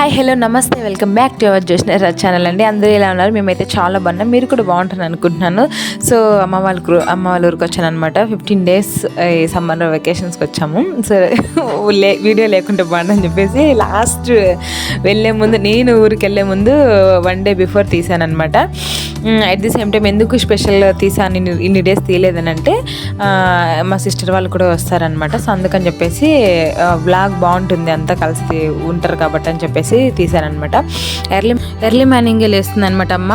Hi hello namaste welcome back to our జోష్నర్ channel అండి. అందరూ ఎలా ఉన్నారు? మేమైతే చాలా బాగున్నాం, మీరు కూడా బాగుంటారని అనుకుంటున్నాను. సో అమ్మ వాళ్ళ ఊరికి వచ్చాను అనమాట. 15 days ఈ సమ్మర్ వెకేషన్స్కి వచ్చాము. సో వీడియో లేకుంటే బాగుందని చెప్పేసి లాస్ట్ వెళ్ళే ముందు, నేను ఊరికి వెళ్ళే ముందు 1 day before తీసాను అనమాట. అట్ ది సేమ్ టైం ఎందుకు స్పెషల్ తీసాను ఇన్ని డేస్ తీయలేదని అంటే, మా సిస్టర్ వాళ్ళు కూడా వస్తారనమాట. సో అందుకని చెప్పేసి వ్లాగ్ బాగుంటుంది, అంతా కలిసి ఉంటారు కాబట్టి అని చెప్పేసి తీసానమాట. ఎర్లీ మార్నింగే లేస్తుంది అనమాట అమ్మ.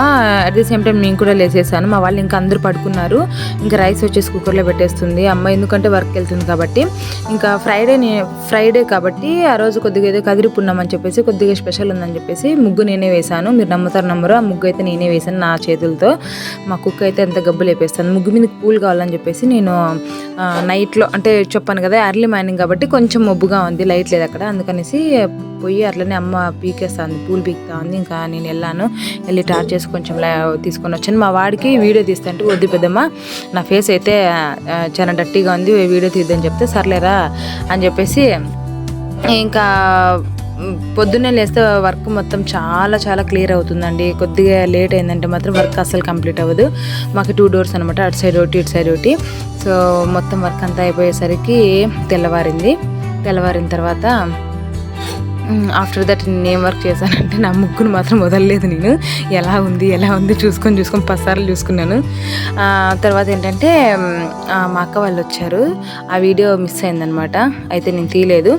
అట్ ది సేమ్ టైం నేను కూడా లేసేసాను. మా వాళ్ళు ఇంకా అందరూ పడుకున్నారు. ఇంకా రైస్ వచ్చేసి కుక్కర్లో పెట్టేస్తుంది అమ్మ, ఎందుకంటే వర్క్కి వెళ్తుంది కాబట్టి. ఇంకా ఫ్రైడే కాబట్టి ఆ రోజు కొద్దిగా ఏదో కదిరిపున్నాం అని చెప్పేసి కొద్దిగా స్పెషల్ ఉందని చెప్పేసి ముగ్గు నేనే వేశాను. మీరు నమ్మరు, ఆ ముగ్గు అయితే నేనే వేసాను నా చేతులతో. మా కుక్క అయితే ఎంత గబ్బు లేపేస్తాను. ముగ్గు మీద పూలు కావాలని చెప్పేసి నేను నైట్లో, అంటే చెప్పాను కదా ఎర్లీ మార్నింగ్ కాబట్టి కొంచెం మబ్బుగా ఉంది, లైట్ లేదు అక్కడ, అందుకనేసి పోయి అట్లనే అమ్మ పీకేస్తుంది, పూలు పీకుతా ఉంది. ఇంకా నేను వెళ్ళి టార్చ్ చేసి కొంచెం తీసుకొని వచ్చాను. మా వాడికి వీడియో తీస్తుంటే వద్దు పెద్దమ్మ, నా ఫేస్ అయితే చాలా డట్టీగా ఉంది, వీడియో తీద్దని చెప్తే సర్లేరా అని చెప్పేసి ఇంకా పొద్దున్నే లేస్తే వర్క్ మొత్తం చాలా క్లియర్ అవుతుందండి. కొద్దిగా లేట్ అయిందంటే మాత్రం వర్క్ అస్సలు కంప్లీట్ అవ్వదు. మాకు 2 doors అనమాట, అటు సైడ్ ఒకటి ఇటు సైడ్ ఒకటి. సో మొత్తం వర్క్ అంతా అయిపోయేసరికి తెల్లవారిన తర్వాత ఆఫ్టర్ దట్ నేను వర్క్ చేశానంటే నా ముగ్గును మాత్రం వదలలేదు. నేను ఎలా ఉంది చూసుకొని 10 సార్లు చూసుకున్నాను. తర్వాత ఏంటంటే మా అక్క వాళ్ళు వచ్చారు, ఆ వీడియో మిస్ అయిందనమాట, అయితే నేను తీయలేదు.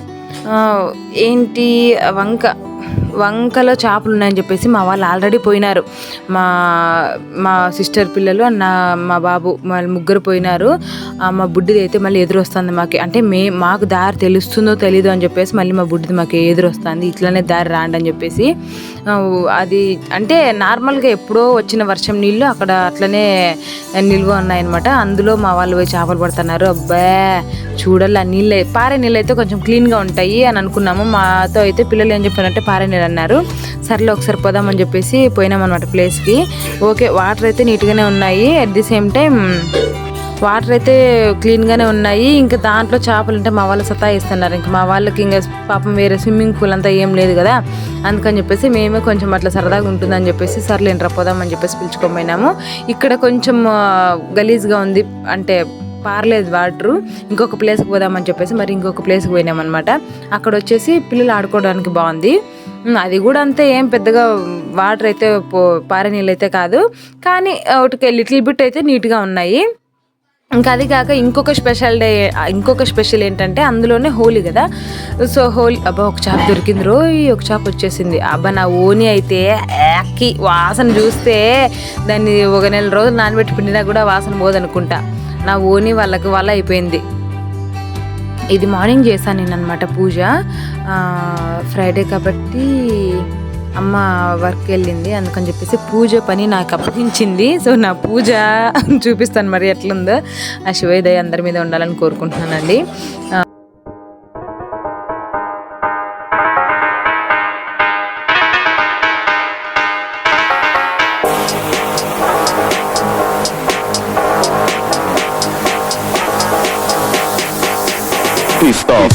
ఏంటి వంకలో చేపలు ఉన్నాయని చెప్పేసి మా వాళ్ళు ఆల్రెడీ పోయినారు. మా సిస్టర్ పిల్లలు మా బాబు వాళ్ళు ముగ్గురు పోయినారు. మా బుడ్డిది అయితే మళ్ళీ ఎదురు వస్తుంది మాకు, అంటే మాకు దారి తెలుస్తుందో తెలీదు అని చెప్పేసి మళ్ళీ మా బుడ్డిది మాకు ఎదురు వస్తుంది, ఇట్లనే దారి రాండి అని చెప్పేసి. అది అంటే నార్మల్గా ఎప్పుడో వచ్చిన వర్షం నీళ్ళు అక్కడ అట్లనే నిల్వ ఉన్నాయన్నమాట. అందులో మా వాళ్ళు పోయి చేపలు పడుతున్నారు. అబ్బా చూడాలి, ఆ నీళ్ళు పారే నీళ్ళు అయితే కొంచెం క్లీన్గా ఉంటాయి అని అనుకున్నాము. మాతో అయితే పిల్లలు ఏం చెప్పారంటే పారే నీళ్ళు అన్నారు. సర్లే ఒకసారి పోదామని చెప్పేసి పోయినామన్నమాట ప్లేస్కి. ఓకే, వాటర్ అయితే నీట్గానే ఉన్నాయి, at the same time water అయితే క్లీన్గానే ఉన్నాయి. ఇంకా దాంట్లో చేపలు అంటే మా వాళ్ళు సతాయిస్తున్నారు. ఇంకా మా వాళ్ళకి ఇంకా పాపం వేరే స్విమ్మింగ్ పూల్ అంతా ఏం లేదు కదా, అందుకని చెప్పేసి మేమే కొంచెం అట్లా సరదాగా ఉంటుందని చెప్పేసి సర్లే ఎంట్రా పోదామని చెప్పేసి పిలుచుకోపోయినాము. ఇక్కడ కొంచెం గలీజ్గా ఉంది, అంటే పారలేదు వాటరు. ఇంకొక ప్లేస్కి పోదామని చెప్పేసి మరి ఇంకొక ప్లేస్కి పోయినామన్నమాట. అక్కడ వచ్చేసి పిల్లలు ఆడుకోవడానికి బాగుంది. అది కూడా అంతే, ఏం పెద్దగా వాటర్ అయితే పారే నీళ్ళు అయితే కాదు, కానీ ఒకటి లిటిల్ బిట్ అయితే నీట్గా ఉన్నాయి. ఇంకా అది కాక ఇంకొక స్పెషల్ ఏంటంటే అందులోనే హోలీ కదా. సో హోలీ, అబ్బా ఒక చేప దొరికింది రోయ్, ఒక చేప వచ్చేసింది. అబ్బా నా ఓని అయితే యాక్కి వాసన చూస్తే దాన్ని 1 నెల రోజులు నానబెట్టి పిండినా కూడా వాసన పోదనుకుంటా. నా ఓని వాళ్ళ అయిపోయింది. ఇది మార్నింగ్ చేశాను నేను అనమాట పూజ. ఫ్రైడే కాబట్టి అమ్మ వర్క్ వెళ్ళింది, అందుకని చెప్పేసి పూజ పని నాకు అప్పగించింది. సో నా పూజ చూపిస్తాను మరి ఎట్లుందో. ఆ శివయ్య దయ అందరి మీద ఉండాలని కోరుకుంటున్నానండి. Stop.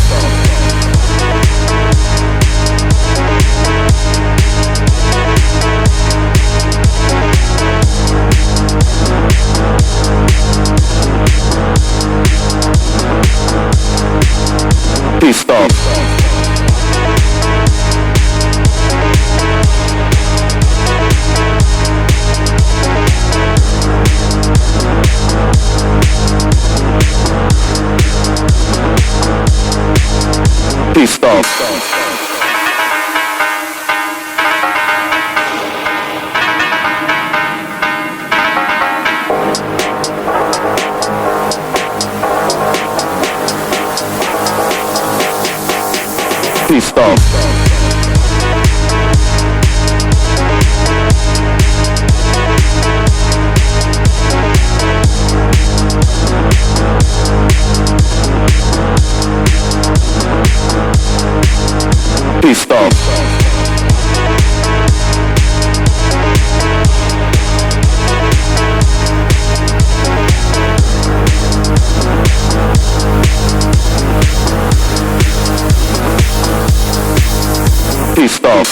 Please stop. Please stop. Please stop. Please stop. Please stop.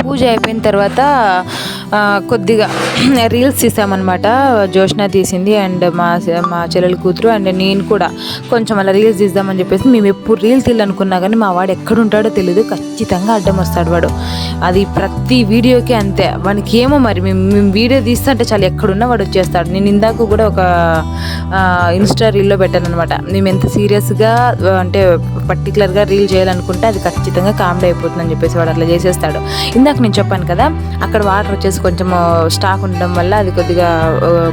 పూజ అయిపోయిన తర్వాత కొద్దిగా రీల్స్ తీసామన్నమాట. జోష్న తీసింది అండ్ మా చెల్లెల కూతురు అండ్ నేను కూడా కొంచెం అలా రీల్స్ తీద్దామని చెప్పేసి మేము ఎప్పుడు రీల్స్ తీయాలనుకున్నా కానీ మా వాడు ఎక్కడుంటాడో తెలియదు, ఖచ్చితంగా అడ్డం వస్తాడు వాడు. అది ప్రతి వీడియోకి అంతే. వానికి ఏమో మరి మేము వీడియో తీస్తుంటే చాలా ఎక్కడున్నా వాడు వచ్చేస్తాడు. నేను ఇందాక కూడా ఒక ఇన్స్టా రీల్లో పెట్టాను అనమాట. మేము ఎంత సీరియస్గా అంటే పర్టికులర్గా రీల్ చేయాలనుకుంటే అది ఖచ్చితంగా కామెడీ అయిపోతుందని చెప్పేసి వాడు అట్లా చేసేస్తాడు. ఇందాక నేను చెప్పాను కదా, అక్కడ వాటర్ వచ్చేసి కొంచెం స్టాక్ ఉండడం వల్ల అది కొద్దిగా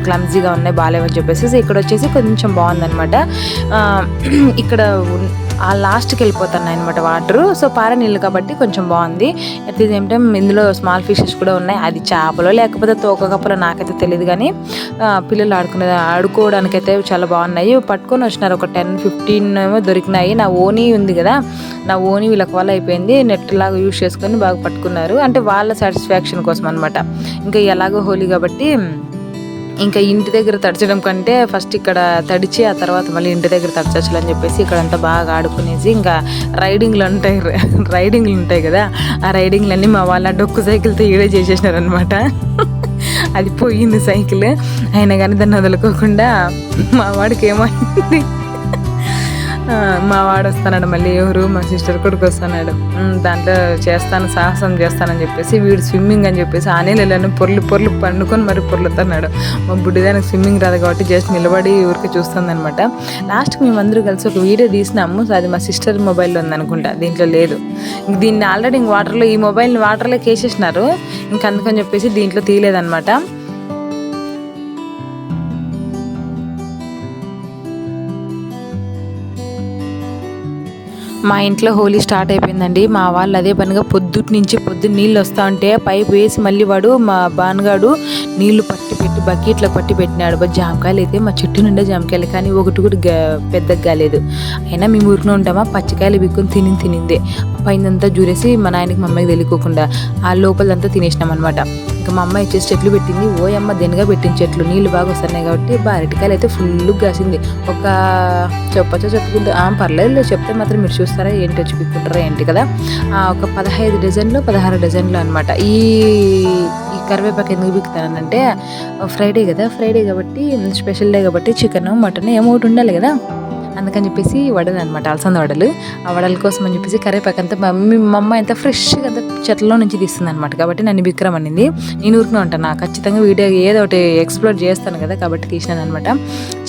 క్లమ్జీగా ఉన్నాయి, బాగాలేవని చెప్పేసి ఇక్కడ వచ్చేసి కొంచెం బాగుందనమాట. ఇక్కడ ఆ లాస్ట్కి వెళ్ళిపోతున్నాయి అనమాట వాటరు. సో పార నీళ్ళు కాబట్టి కొంచెం బాగుంది. అట్ ది సేమ్ టైం ఇందులో స్మాల్ ఫిషెస్ కూడా ఉన్నాయి. అది చేపలో లేకపోతే తోక కప్పలో నాకైతే తెలియదు, కానీ పిల్లలు ఆడుకోవడానికైతే చాలా బాగున్నాయి. పట్టుకొని వచ్చినారు ఒక 10-15 ఏమో దొరికినాయి. నా ఓనీ ఉంది కదా, నా ఓనీ వీళ్ళకి వల్ల అయిపోయింది. నెట్ లాగా యూజ్ చేసుకొని బాగా పట్టుకున్నారు. అంటే వాళ్ళ సాటిస్ఫాక్షన్ కోసం అనమాట. ఇంకా ఎలాగో హోలీ కాబట్టి ఇంకా ఇంటి దగ్గర తడిచడం కంటే ఫస్ట్ ఇక్కడ తడిచి ఆ తర్వాత మళ్ళీ ఇంటి దగ్గర తడచచ్చు అని చెప్పేసి ఇక్కడంతా బాగా ఆడుకునేసి ఇంకా రైడింగ్లు ఉంటాయి కదా, ఆ రైడింగ్లన్నీ మా వాళ్ళ డొక్కు సైకిల్తో ఈడే చేసేసినారు అనమాట. అది పోయింది సైకిల్, అయినా కానీ దాన్ని వదులుకోకుండా మా వాడికి ఏమైంది, మా వాడు వస్తున్నాడు మళ్ళీ, ఎవరు మా సిస్టర్ కొడుకు వస్తున్నాడు. దాంట్లో సాహసం చేస్తానని చెప్పేసి వీడు స్విమ్మింగ్ అని చెప్పేసి ఆ నీళ్ళని పొర్లు పండుకొని మరి పొర్లుతున్నాడు. మా బుడ్డిదానికి స్విమ్మింగ్ రాదు కాబట్టి జస్ట్ నిలబడి ఊరికి చూస్తుంది అనమాట. లాస్ట్కి మేమందరూ కలిసి ఒక వీడియో తీసినాము. సో అది మా సిస్టర్ మొబైల్లో ఉందనుకుంటా, దీంట్లో లేదు. దీన్ని ఆల్రెడీ ఇంక ఈ మొబైల్ని వాటర్లోకి వేసేసినారు, ఇంక అందుకని చెప్పేసి దీంట్లో తీయలేదన్నమాట. మా ఇంట్లో హోలీ స్టార్ట్ అయిపోయిందండి. మా వాళ్ళు అదే పనిగా పొద్దున్న నీళ్ళు వస్తూ ఉంటే పైపు వేసి మళ్ళీ వాడు మా బాన్గాడు నీళ్లు బకెట్లో పట్టి పెట్టినాడు. జామకాయలు అయితే మా చెట్టు నిండా జామకాయలు, కానీ ఒకటి కూడా పెద్దగా కాలేదు. అయినా మేము ఊరిలో ఉంటామా, పచ్చికాయలు బిక్కుని తినిందే. పైనంతా జూరేసి మా నాయనకి మా అమ్మకి తెలియకోకుండా ఆ లోపలంతా తినేసినాం అనమాట. ఇంకా మా అమ్మాయి వచ్చేసి చెట్లు పెట్టింది. ఓయమ్మ దెనగా పెట్టిన చెట్లు నీళ్ళు బాగా వస్తున్నాయి కాబట్టి అరటికాయలు అయితే ఫుల్ కాసింది. ఒక చెప్పుకుంటే పర్లేదు చెప్తే మాత్రం మీరు చూస్తారా ఏంటి, వచ్చి పిక్కుంటారా ఏంటి కదా. ఒక 15 డజన్లు 16 డజన్లు అనమాట. ఈ కరివేపాకు ఎందుకు బిక్కుతానంటే ఫ్రైడే కాబట్టి స్పెషల్ డే కాబట్టి చికెన్ మటన్ ఏమో ఒకటి ఉండాలి కదా, అందుకని చెప్పేసి వడలు అనమాట, అలసంద వడలు. ఆ వడల కోసం అని చెప్పేసి కరివేపాకు అంతా మా అమ్మ ఎంత ఫ్రెష్గా అంతా చెట్లలో నుంచి తీస్తుంది అనమాట. కాబట్టి నన్ను బిక్రమనింది. నేను ఊరికనే ఉంటాను, ఖచ్చితంగా వీడియో ఏదో ఒకటి ఎక్స్ప్లోర్ చేస్తాను కదా, కాబట్టి తీసినాను అనమాట.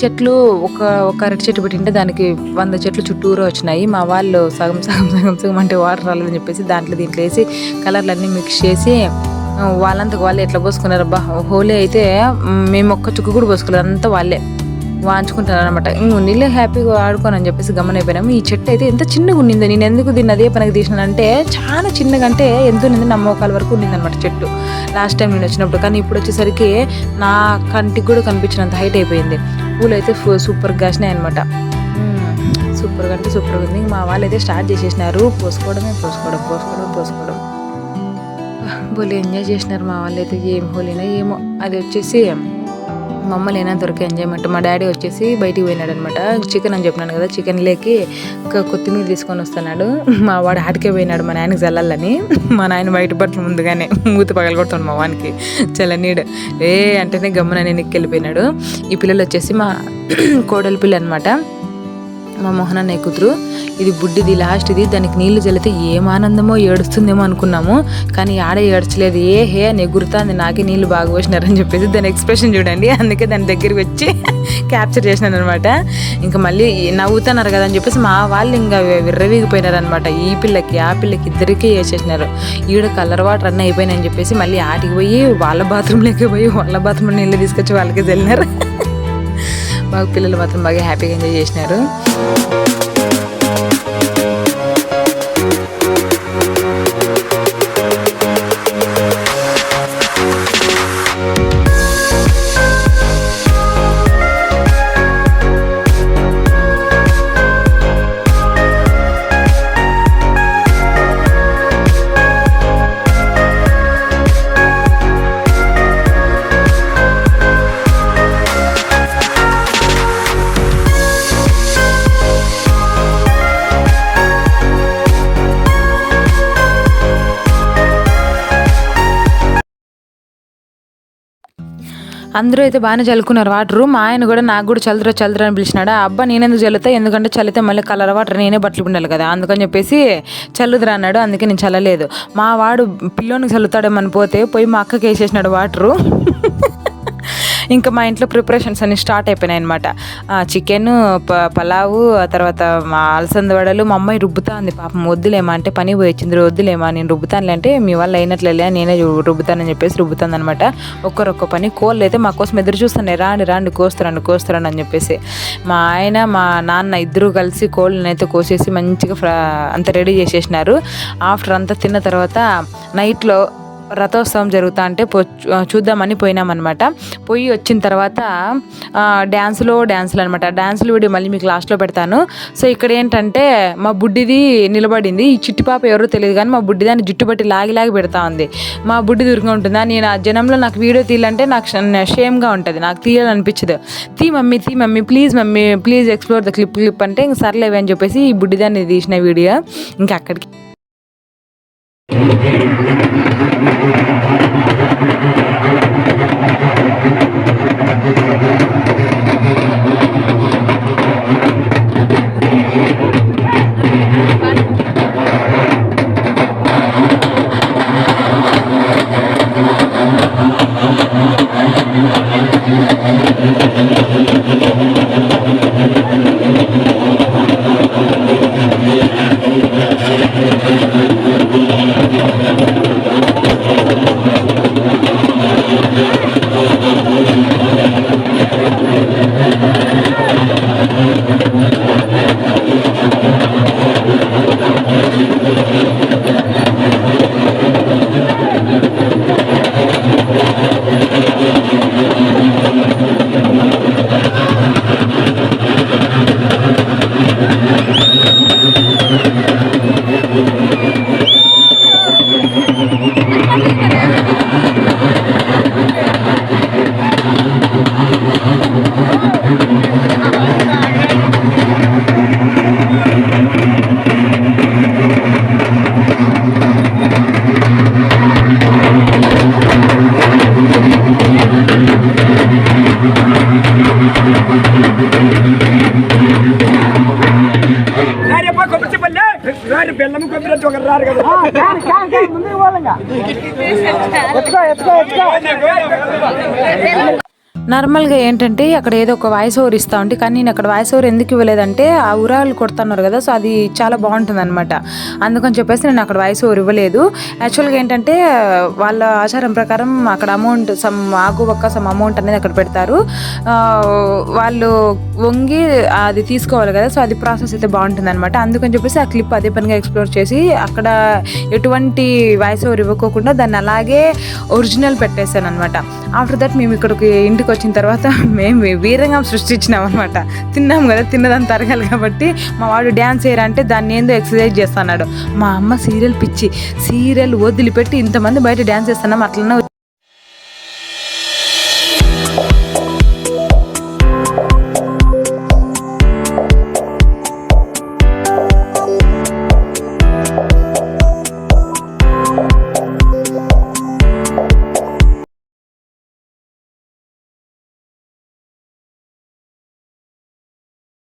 చెట్లు ఒక అరటి చెట్టు పెట్టింటే దానికి 100 చెట్లు చుట్టూరు వచ్చినాయి. మా వాళ్ళు సగం అంటే వాటర్ రాలేదని చెప్పేసి దీంట్లో వేసి కలర్లన్నీ మిక్స్ చేసి వాళ్ళంతకు వాళ్ళే ఎట్లా పోసుకున్నారు. హోలీ అయితే మేము ఒక్క చుక్క కూడా పోసుకోలేదు, అంతా వాళ్ళే వాంచుకుంటాను అనమాట. నీళ్ళే హ్యాపీగా ఆడుకోనని చెప్పేసి గమనైపోయినాము. ఈ చెట్టు అయితే ఎంత చిన్నగా ఉండిందో, నేను ఎందుకు దీన్ని అదే పనికి తీసినానంటే చాలా చిన్నగా, అంటే ఎంత ఉన్నింది నా మోకాల వరకు ఉండింది అనమాట చెట్టు లాస్ట్ టైం నేను వచ్చినప్పుడు. కానీ ఇప్పుడు వచ్చేసరికి నా కంటికి కూడా కనిపించినంత హైట్ అయిపోయింది. పూలు అయితే సూపర్గా కాసినాయి అనమాట. సూపర్గా అంటే సూపర్గా ఉంది. మా వాళ్ళు అయితే స్టార్ట్ చేసేసినారు పోసుకోవడం. హోలీ ఎంజాయ్ చేసినారు మా వాళ్ళు అయితే. ఏం హోలీనా ఏమో, అది వచ్చేసి మమ్మల్ని దొరికే ఎంజాయ్మెంట్. మా డాడీ వచ్చేసి బయటికి పోయినాడు అనమాట. చికెన్ అని చెప్పినాను కదా, చికెన్ లేకి కొత్తిమీర తీసుకొని వస్తున్నాడు. మా వాడు ఆడికే పోయినాడు మా నాయనకి చల్లాలని. మా నాయన బయట బట్టలు ముందుగానే మూతి పగలగొడుతాడు మా వానికి చల్లనీడు అంటేనే గమ్మున నేను వెళ్ళిపోయినాడు. ఈ పిల్లలు వచ్చేసి మా కోడలి పిల్ల అనమాట. మా మోహన్ అన్నయ్య కూతురు. ఇది బుడ్డిది, లాస్ట్ ఇది. దానికి నీళ్లు చల్లితే ఏం ఆనందమో, ఏడుస్తుందేమో అనుకున్నాము, కానీ ఆడే ఏడ్చలేదు. హే అని ఎగురుతుంది, నాకే నీళ్లు బాగా పోసినారని చెప్పేసి. దాని ఎక్స్ప్రెషన్ చూడండి, అందుకే దాని దగ్గరికి వచ్చి క్యాప్చర్ చేసినాను అనమాట. ఇంకా మళ్ళీ నవ్వుతున్నారు కదా అని చెప్పేసి మా వాళ్ళు ఇంకా విర్రవీగిపోయినారనమాట. ఈ పిల్లకి ఆ పిల్లకి ఇద్దరికీ వేసేసినారు. ఈడ కలర్ వాటర్ అన్నీ అయిపోయినాయని చెప్పేసి మళ్ళీ ఆటికి పోయి వాళ్ళ బాత్రూంలోకి పోయి వాళ్ళ బాత్రూంలో నీళ్ళు తీసుకొచ్చి వాళ్ళకి చల్లినారు. బాగా పిల్లలు మాత్రం బాగా హ్యాపీగా ఎంజాయ్ చేసినారు. అందరూ అయితే బాగానే చల్లుకున్నారు వాటరు. మా ఆయన కూడా నాకు కూడా చల్లురా అని పిలిచినాడు. అబ్బా నేనెందుకు చల్లుతా, ఎందుకంటే చల్లితే మళ్ళీ కలర్ వాటర్ నేనే బట్టలు ఉండాలి కదా, అందుకని చెప్పేసి చల్లుదురా అన్నాడు. అందుకే నేను చల్లలేదు. మా వాడు పిల్లోనికి చల్లుతాడేమని పోయి మా అక్కకి వేసేసినాడు వాటరు. ఇంకా మా ఇంట్లో ప్రిపరేషన్స్ అన్ని స్టార్ట్ అయిపోయినాయి అనమాట. చికెన్, పలావు, ఆ తర్వాత మా అలసంద వడలు. మా అమ్మాయి రుబ్బుతా ఉంది పాపం. వద్దులేమా అంటే పని పోయి వచ్చింది, వద్దులేమా నేను రుబ్బుతానులే అంటే మీ వల్ల అయినట్లే నేనే రుబ్బుతానని చెప్పేసి రుబ్బుతాను అనమాట. ఒక్కరొక్క పని. కోళ్ళు అయితే మా కోసం ఎదురు చూస్తున్నాయి, రాండి కోస్తారండి అని చెప్పేసి. మా ఆయన మా నాన్న ఇద్దరు కలిసి కోళ్ళని అయితే కోసేసి మంచిగా అంత రెడీ చేసేసినారు. ఆఫ్టర్ అంతా తిన్న తర్వాత నైట్లో రథోత్సవం జరుగుతా అంటే చూద్దామని పోయినామన్నమాట. పోయి వచ్చిన తర్వాత డ్యాన్సులు అనమాట. డ్యాన్సులు వీడియో మళ్ళీ మీకు లాస్ట్లో పెడతాను. సో ఇక్కడ ఏంటంటే మా బుడ్డిది నిలబడింది. ఈ చిట్టి పాప ఎవరో తెలియదు కానీ మా బుడ్డి దాన్ని జుట్టు బట్టి లాగి పెడతా ఉంది. మా బుడ్డి దూరంగా ఉంటుందా, నేను ఆ జనంలో నాకు వీడియో తీయాలంటే నాకు షేమ్గా ఉంటుంది, నాకు తీయాలనిపించదు. తీ mummy please explore the clip అంటే ఇంక సర్లేవే అని చెప్పేసి ఈ బుడ్డి దాన్ని తీసిన వీడియో. ఇంకా అక్కడికి నార్మల్గా ఏంటంటే అక్కడ ఏదో ఒక వాయిస్ ఓవర్ ఇస్తూ ఉంటే, కానీ నేను అక్కడ వాయిస్ ఓవర్ ఎందుకు ఇవ్వలేదంటే ఆ ఉరాలు కొడుతున్నారు కదా, సో అది చాలా బాగుంటుంది అనమాట. అందుకని చెప్పేసి నేను అక్కడ వాయిస్ ఓవర్ ఇవ్వలేదు. యాక్చువల్గా ఏంటంటే వాళ్ళ ఆచారం ప్రకారం అక్కడ అమౌంట్ సమ్ అమౌంట్ అనేది అక్కడ పెడతారు. వాళ్ళు వంగి అది తీసుకోవాలి కదా, సో అది ప్రాసెస్ అయితే బాగుంటుంది అనమాట. అందుకని చెప్పేసి ఆ క్లిప్ అదే పనిగా ఎక్స్ప్లోర్ చేసి అక్కడ ఎటువంటి వాయిస్ ఓవర్ ఇవ్వకోకుండా దాన్ని అలాగే ఒరిజినల్ పెట్టేశాను అనమాట. ఆఫ్టర్ దట్ మేము ఇక్కడికి ఇంటికి వచ్చిన తర్వాత మేము వీరంగం సృష్టించినాం అనమాట. తిన్నాం కదా, తిన్నదాన్ని తరగాలి కాబట్టి మా వాడు డ్యాన్స్ చేయరంటే దాన్ని ఏందో ఎక్సర్సైజ్ చేస్తున్నాడు. మా అమ్మ సీరియల్ పిచ్చి, సీరియల్ వదిలిపెట్టి ఇంతమంది బయట డ్యాన్స్ చేస్తున్నాం అట్లనే